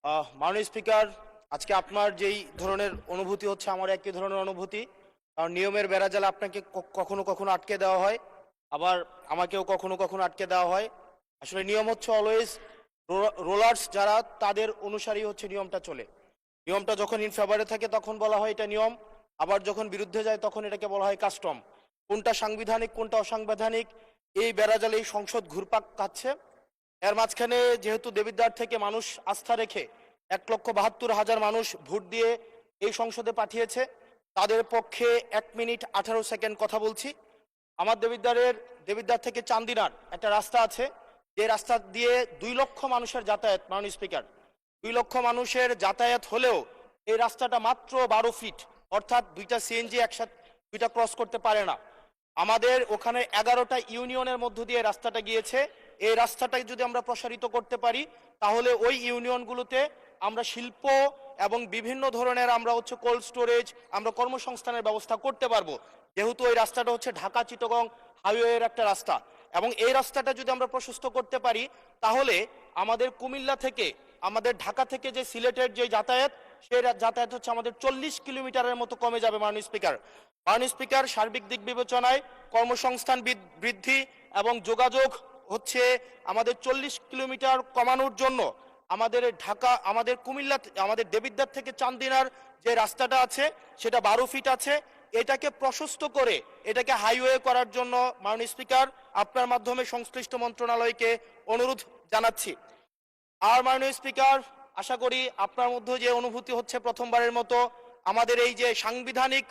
মাননীয় স্পিকার, আজকে আপনার যেই ধরনের অনুভূতি হচ্ছে আমার একই ধরনের অনুভূতি। কারণ নিয়মের বেড়াজালে আপনাকে কখনো কখনো আটকে দেওয়া হয়, আবার আমাকেও কখনো কখনো আটকে দেওয়া হয়। আসলে নিয়ম হচ্ছে অলওয়েজ রোলার্স যারা তাদের অনুসারেই হচ্ছে নিয়মটা চলে। নিয়মটা যখন ইন ফেভারে থাকে তখন বলা হয় এটা নিয়ম, আবার যখন বিরুদ্ধে যায় তখন এটাকে বলা হয় কাস্টম। কোনটা সাংবিধানিক কোনটা অসাংবিধানিক এই বেড়াজালে এই সংসদ ঘুরপাক খাচ্ছে। এর মাঝখানে যেহেতু দেবিদ্বার থেকে মানুষ আস্থা রেখে 1,72,000 মানুষ ভোট দিয়ে এই সংসদে পাঠিয়েছে, তাদের পক্ষে 1 মিনিট 18 সেকেন্ড কথা বলছি। আমার দেবিদ্বার থেকে চান্দিনার একটা রাস্তা আছে, যে রাস্তা দিয়ে 2 লক্ষ মানুষের যাতায়াত। মাননীয় স্পিকার, 2 লক্ষ মানুষের যাতায়াত হলেও এই রাস্তাটা মাত্র 12 ফিট, অর্থাৎ দুইটা সিএনজি একসাথে দুইটা ক্রস করতে পারে না। আমাদের ওখানে 11টা ইউনিয়নের মধ্য দিয়ে রাস্তাটা গিয়েছে। এই রাস্তাটাকে যদি আমরা প্রসারিত করতে পারি তাহলে ওই ইউনিয়নগুলোতে আমরা শিল্প এবং বিভিন্ন ধরনের আমরা হচ্ছে কোল্ড স্টোরেজ, আমরা কর্মসংস্থানের ব্যবস্থা করতে পারবো। যেহেতু ওই রাস্তাটা হচ্ছে ঢাকা চিটাগং হাইওয়ের একটা রাস্তা, এবং এই রাস্তাটা যদি আমরা প্রশস্ত করতে পারি তাহলে আমাদের কুমিল্লা থেকে, আমাদের ঢাকা থেকে যে সিলেটের যে যাতায়াত, সেই যাতায়াত হচ্ছে আমাদের 40 কিলোমিটারের মতো কমে যাবে। মাননীয় স্পিকার, সার্বিক দিক বিবেচনায় কর্মসংস্থান বৃদ্ধি এবং যোগাযোগ হচ্ছে আমাদের 40 কিলোমিটার কমানোর জন্য আমাদের আমাদের কুমিল্লা, আমাদের দেবিদ্বার থেকে চান্দিনার যে রাস্তাটা আছে সেটা 12 ফিট আছে। এটাকে প্রশস্ত করে এটাকে হাইওয়ে করার জন্য মাননীয় স্পিকার আপনার মাধ্যমে সংশ্লিষ্ট মন্ত্রণালয়কে অনুরোধ জানাচ্ছি। আর মাননীয় স্পিকার, আশা করি আপনার মধ্যে যে অনুভূতি হচ্ছে প্রথমবারের মতো আমাদের এই যে সাংবিধানিক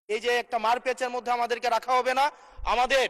এই যে একটা মারপ্যাচের মধ্যে আমাদেরকে রাখা হবে না। আমাদের